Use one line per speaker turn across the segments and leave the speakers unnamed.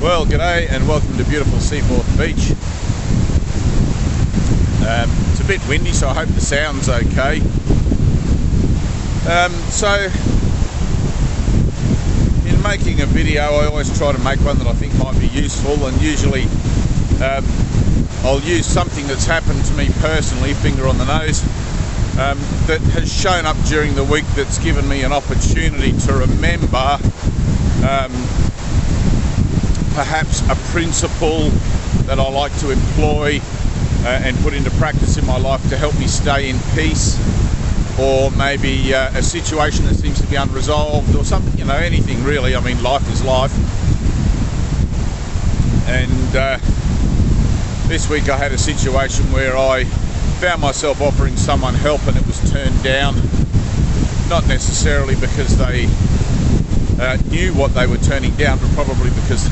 Well, g'day and welcome to beautiful Seaforth Beach. It's a bit windy, so I hope the sound's okay. So, in making a video, I always try to make one that I think might be useful, and usually I'll use something that's happened to me personally, finger on the nose, that has shown up during the week that's given me an opportunity to remember perhaps a principle that I like to employ and put into practice in my life to help me stay in peace, or maybe a situation that seems to be unresolved or something, anything really. I mean, life is life. And this week I had a situation where I found myself offering someone help and it was turned down, not necessarily because they knew what they were turning down, but probably because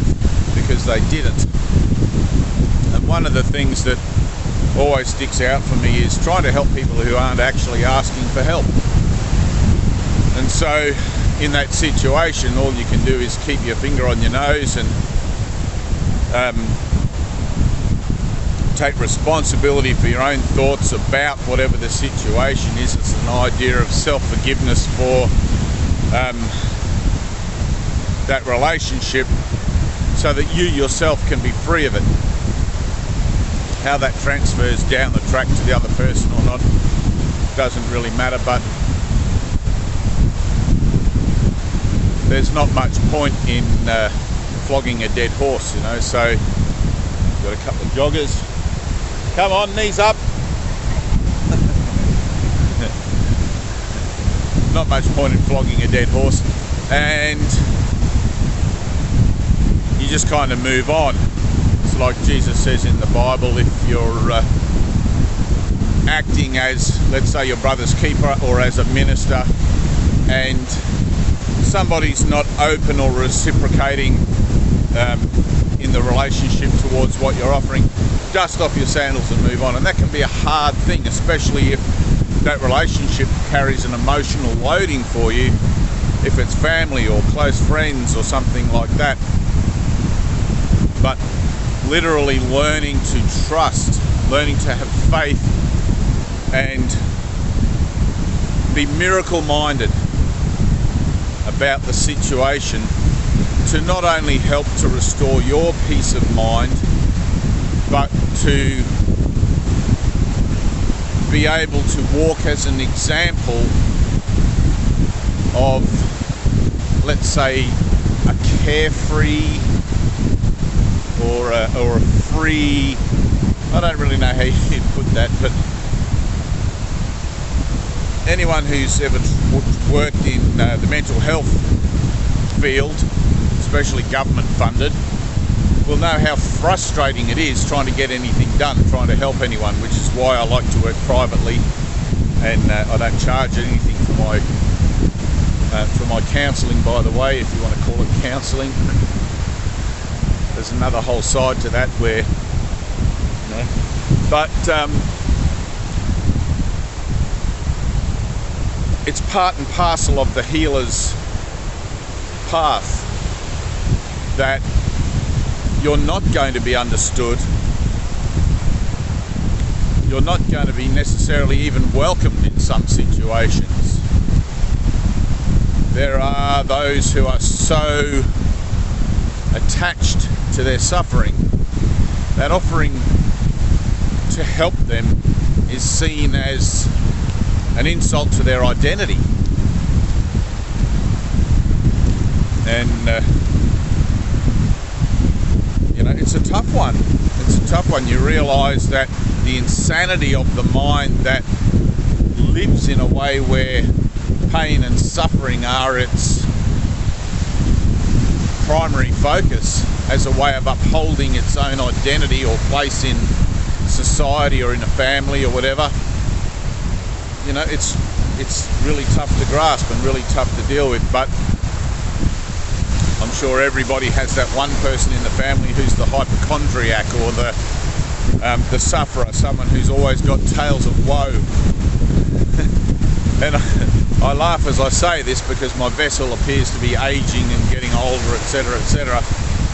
they didn't. And one of the things that always sticks out for me is trying to help people who aren't actually asking for help. And so in that situation, all you can do is keep your finger on your nose and take responsibility for your own thoughts about whatever the situation is. It's an idea of self-forgiveness for that relationship, so that you yourself can be free of it. How that transfers down the track to the other person or not doesn't really matter, but there's not much point in flogging a dead horse, so got a couple of joggers. Come on, knees up. Not much point in flogging a dead horse, and you just kind of move on. It's like Jesus says in the Bible, if you're acting as, let's say, your brother's keeper or as a minister, and somebody's not open or reciprocating in the relationship towards what you're offering, dust off your sandals and move on. And that can be a hard thing, especially if that relationship carries an emotional loading for you, if it's family or close friends or something like that. But literally learning to trust, learning to have faith and be miracle-minded about the situation, to not only help to restore your peace of mind, but to be able to walk as an example of, let's say, a carefree or a free, I don't really know how you'd put that, but anyone who's ever worked in the mental health field, especially government funded, will know how frustrating it is trying to get anything done, trying to help anyone, which is why I like to work privately, and I don't charge anything for my counselling, by the way, if you want to call it counselling. There's another whole side to that where, but it's part and parcel of the healer's path that you're not going to be understood. You're not going to be necessarily even welcomed in some situations. There are those who are so attached to their suffering that offering to help them is seen as an insult to their identity. And it's a tough one. It's a tough one. You realise that the insanity of the mind that lives in a way where pain and suffering are its primary focus, as a way of upholding its own identity or place in society or in a family or whatever, it's really tough to grasp and really tough to deal with. But I'm sure everybody has that one person in the family who's the hypochondriac, or the sufferer, someone who's always got tales of woe. And I laugh as I say this because my vessel appears to be aging and getting older, etc., etc.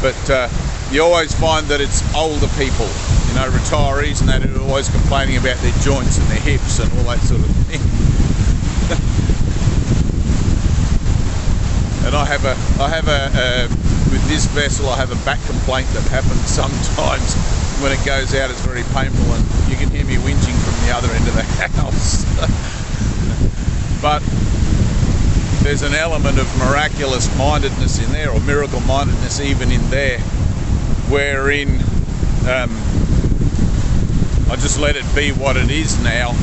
But you always find that it's older people, you know, retirees and that, who are always complaining about their joints and their hips and all that sort of thing. And I have a with this vessel, I have a back complaint that happens sometimes. When it goes out, it's very painful, and you can hear me whinging from the other end of the house. But there's an element of miraculous mindedness in there, or miracle mindedness even in there, wherein I just let it be what it is now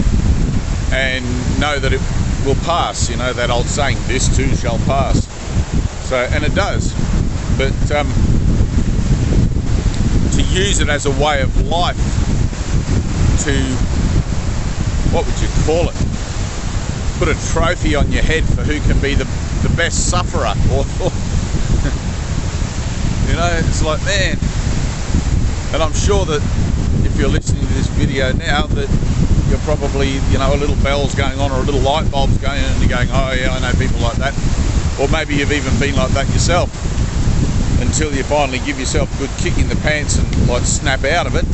and know that it will pass. You know, that old saying, this too shall pass. So, and it does. But to use it as a way of life, to, what would you call it? Put a trophy on your head for who can be the best sufferer, or you know, it's like, man. And I'm sure that if you're listening to this video now, that you're probably, you know, a little bell's going on or a little light bulb's going on, and you're going, oh yeah, I know people like that. Or maybe you've even been like that yourself, until you finally give yourself a good kick in the pants and like snap out of it.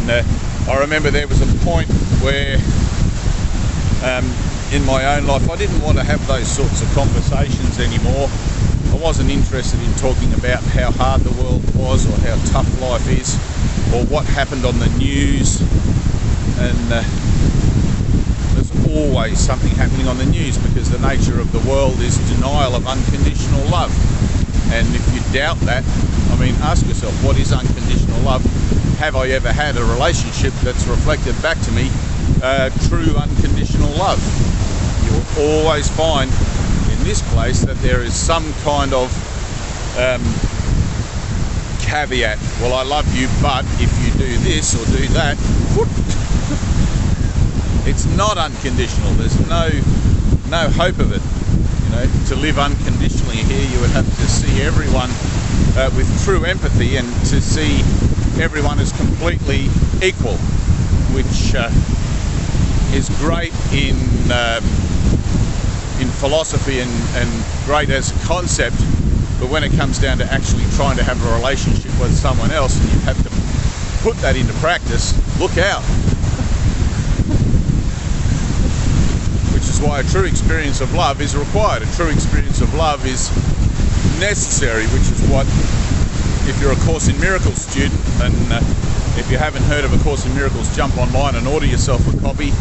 And I remember there was a point where in my own life I didn't want to have those sorts of conversations anymore. I wasn't interested in talking about how hard the world was, or how tough life is, or what happened on the news. And there's always something happening on the news, because the nature of the world is denial of unconditional love. And if you doubt that, I mean, ask yourself, what is unconditional love? Have I ever had a relationship that's reflected back to me true unconditional love? You'll always find in this place that there is some kind of caveat. Well, I love you, but if you do this or do that, it's not unconditional. There's no hope of it. You know, to live unconditionally here, you would have to see everyone with true empathy, and to see everyone as completely equal, which is great in philosophy and great as a concept. But when it comes down to actually trying to have a relationship with someone else, and you have to put that into practice, look out. Which is why a true experience of love is required. A true experience of love is necessary, which is what, if you're a Course in Miracles student, and if you haven't heard of A Course in Miracles, jump online and order yourself a copy.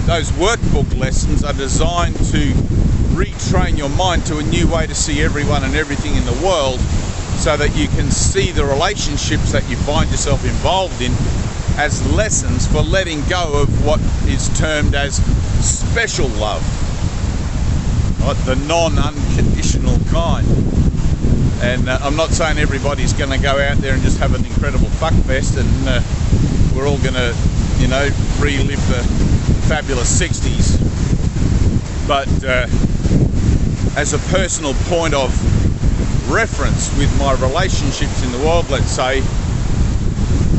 Those workbook lessons are designed to retrain your mind to a new way to see everyone and everything in the world, so that you can see the relationships that you find yourself involved in as lessons for letting go of what is termed as special love, right? The non-unconditional kind. And I'm not saying everybody's going to go out there and just have an incredible fuckfest, and we're all going to, you know, relive the fabulous 60s. But as a personal point of reference with my relationships in the world, let's say,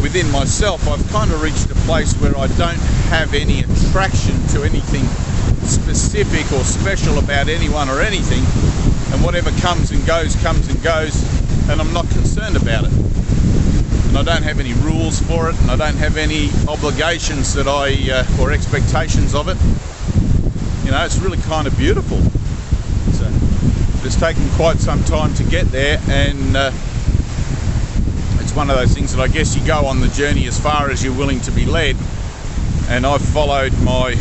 within myself, I've kind of reached a place where I don't have any attraction to anything specific or special about anyone or anything, and whatever comes and goes, and I'm not concerned about it. And I don't have any rules for it, and I don't have any obligations that or expectations of it. You know, it's really kind of beautiful. So it's taken quite some time to get there, and it's one of those things that I guess you go on the journey as far as you're willing to be led. And I've followed my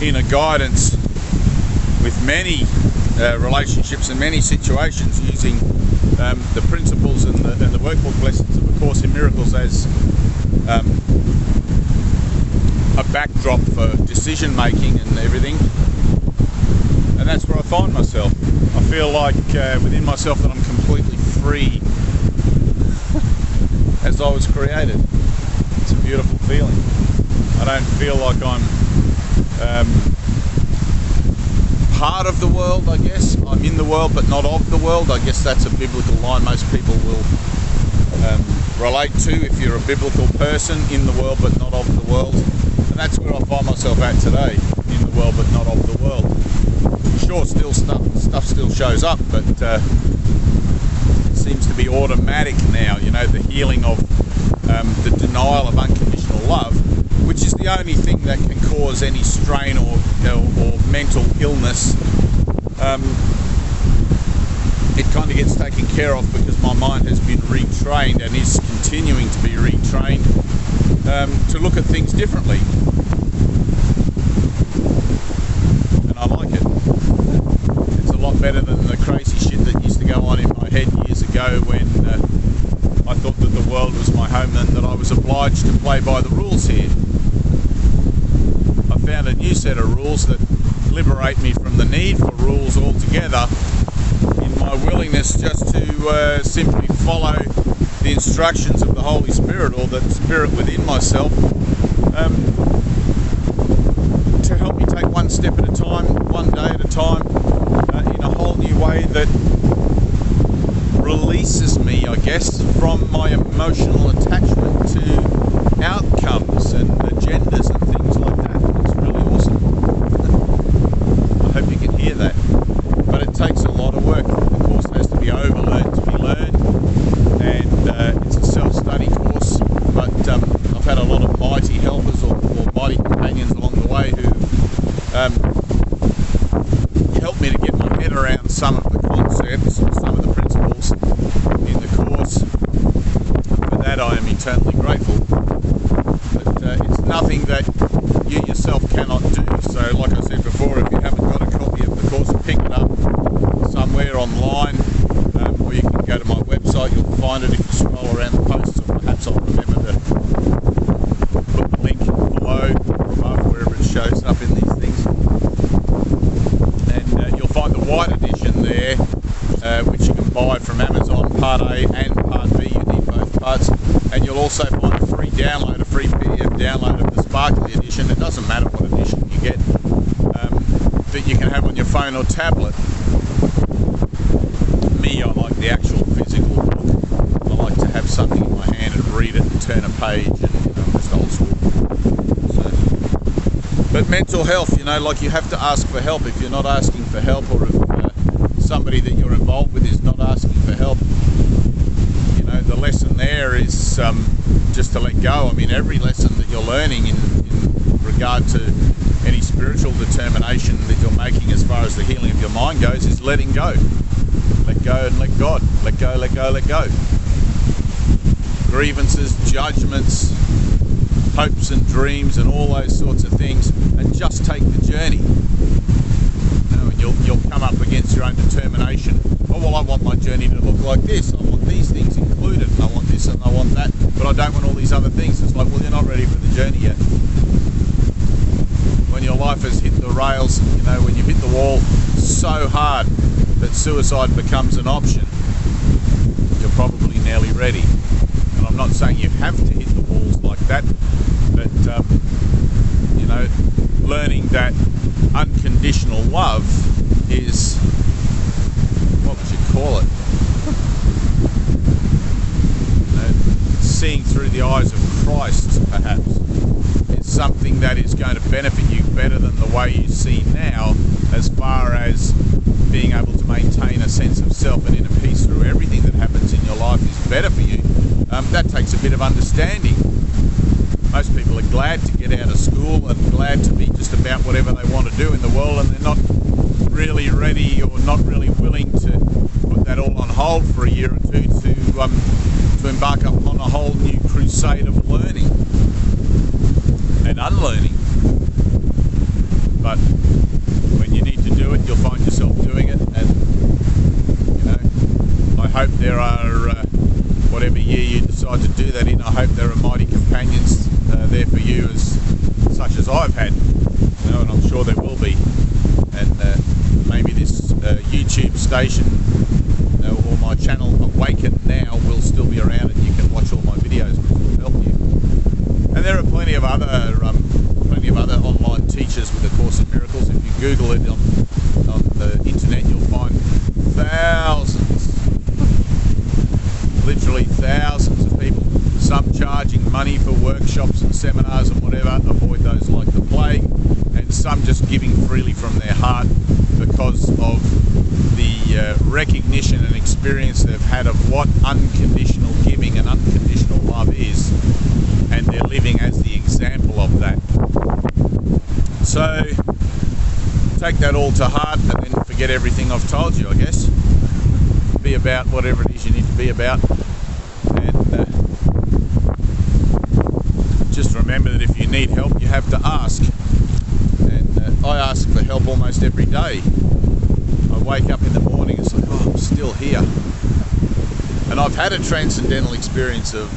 inner guidance with many relationships and many situations, using the principles and the workbook lessons of A Course in Miracles as a backdrop for decision making and everything. And that's where I find myself. I feel like within myself that I'm completely free as I was created. It's a beautiful feeling. I don't feel like I'm part of the world, I guess. I'm in the world but not of the world. I guess that's a biblical line most people will relate to. If you're a biblical person, in the world but not of the world. And that's where I find myself at today, in the world but not of the world. Sure, still stuff still shows up, but seems to be automatic now, you know, the healing of the denial of unconditional love, which is the only thing that can cause any strain or mental illness. It kind of gets taken care of because my mind has been retrained and is continuing to be retrained to look at things differently. And I like it. It's a lot better than the crazy shit that used to go on in my head years ago when I thought that the world was my home and that I was obliged to play by the rules here. I found a new set of rules that liberate me from the need for rules altogether, in my willingness just to simply follow the instructions of the Holy Spirit, or the Spirit within myself, to help me take one step at a time, one day at a time, in a whole new way that releases me, I guess, from my emotional attachment to outcomes and agendas and things like that. It's really awesome. I hope you can hear that. But it takes a lot of work. The course has to be overlearned to be learned, and it's a self-study course, but I've had a lot of mighty helpers or mighty companions along the way who helped me to get my head around some of the concepts and some of the principles in the course. For that I am eternally grateful. But it's nothing that you yourself cannot do. So like I said before, if you haven't got a copy of the course, pick it up somewhere online, or you can go to my website. You'll find it if you scroll around the posts, or perhaps I'll remember to put the link below or above, wherever it shows up in these things. And you'll find the white edition there, which you can buy from Amazon, Part A and Part B. You need both parts. And you'll also find a free download, a free PDF download of the Sparkly edition. It doesn't matter what edition you get, that you can have on your phone or tablet. Me, I like the actual physical book. I like to have something in my hand and read it and turn a page, and I'm just old school. So, but mental health, you know, like, you have to ask for help. If you're not asking for help, or if somebody that you're involved with is not asking for help, you know, the lesson there is just to let go. I mean, every lesson that you're learning in regard to any spiritual determination that you're making as far as the healing of your mind goes is letting go. Let go and let God. Let go, let go, let go. Grievances, judgments, hopes and dreams and all those sorts of things, and just take the journey. You know, and you'll come up against your own determination. Oh, well, I want my journey to look like this. I want these things included. And I want this and I want that. But I don't want all these other things. It's like, well, you're not ready for the journey yet. When your life has hit the rails, you know, when you hit the wall so hard that suicide becomes an option, you're probably nearly ready. And I'm not saying you have to hit the walls like that, but you know, learning that unconditional love is, what would you call it? You know, seeing through the eyes of Christ, perhaps. It's something that is going to benefit you better than the way you see now, as far as being able to maintain a sense of self and inner peace through everything that happens in your life is better for you. That takes a bit of understanding. Most people are glad to get out of school and glad to be just about whatever they want to do in the world, and they're not really ready or not really willing to put that all on hold for a year or two to embark upon a whole new crusade of learning and unlearning. But when you need to do it, you'll find yourself doing it. And you know, I hope there are, whatever year you decide to do that in, I hope there are mighty companions there for you, such as I've had, you know, and I'm sure there will be. And maybe this YouTube station or my channel Awaken Now will still be around, and you can watch all my videos, which will help you. And there are plenty of other online teachers with A Course in Miracles. If you Google it on the internet, you'll find thousands, literally thousands of people. Some charging money for workshops and seminars and whatever, avoid those like the plague, and some just giving freely from their heart because of the recognition and experience they've had of what unconditional giving and unconditional love is, and they're living as the example of that. So take that all to heart and then forget everything I've told you, I guess. Be about whatever it is you need to be about, and just remember that if you need help, you have to ask. And I ask for help almost every day. I wake up in the morning, it's like, oh, I'm still here. And I've had a transcendental experience of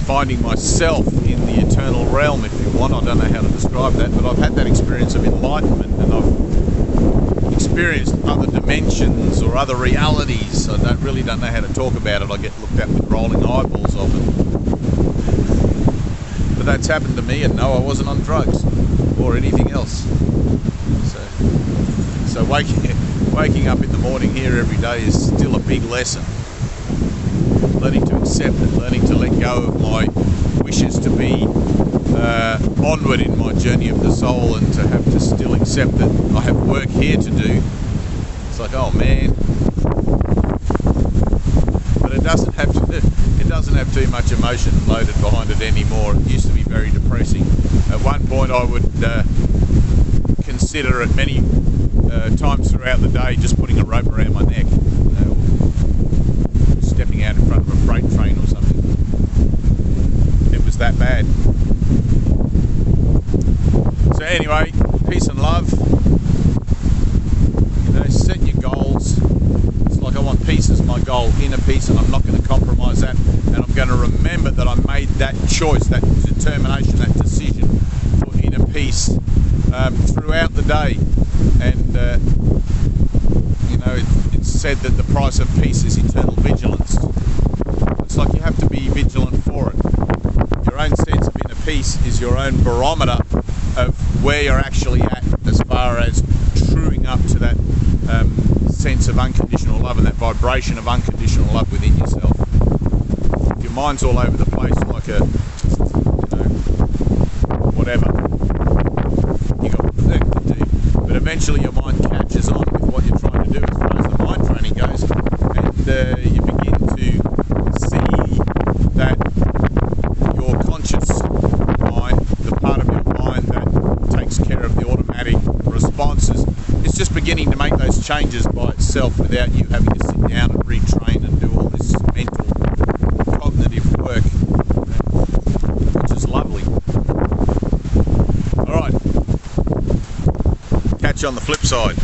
finding myself in the eternal realm, if you want. I don't know how to describe that, but I've had that experience of enlightenment, and I've experienced other dimensions or other realities. I don't know how to talk about it. I get looked at with rolling eyeballs often. But that's happened to me, and no, I wasn't on drugs or anything else. So waking up in the morning here every day is still a big lesson. Learning to accept it, learning to let go of my wishes to be onward in my journey of the soul, and to have to still accept that I have work here to do. It's like, oh man. But it doesn't have too much emotion loaded behind it anymore. It used to be very depressing. At one point I would consider it many times throughout the day just putting a rope around my neck, stepping out in front of a freight train or something. It was that bad. So anyway, peace and love. Set your goals. It's like I want peace as my goal, inner peace, and I'm not going to compromise that. And I'm going to remember that I made that choice, that determination, that decision for inner peace throughout the day. And it's said that the price of peace is eternal vigilance. It's like you have to be vigilant for it. Your own sense of inner peace is your own barometer of where you're actually at as far as truing up to that sense of unconditional love and that vibration of unconditional love within yourself. If your mind's all over the place like a, whatever, you got work to do. But eventually your mind catches on with what you're trying to do as far as the mind training goes, and you begin to see that your conscious mind, the part of your mind that takes care of the automatic responses, it's just beginning to make those changes by itself without you having to sit down and retrain and do all this mental cognitive work, which is lovely. Alright, catch you on the flip side.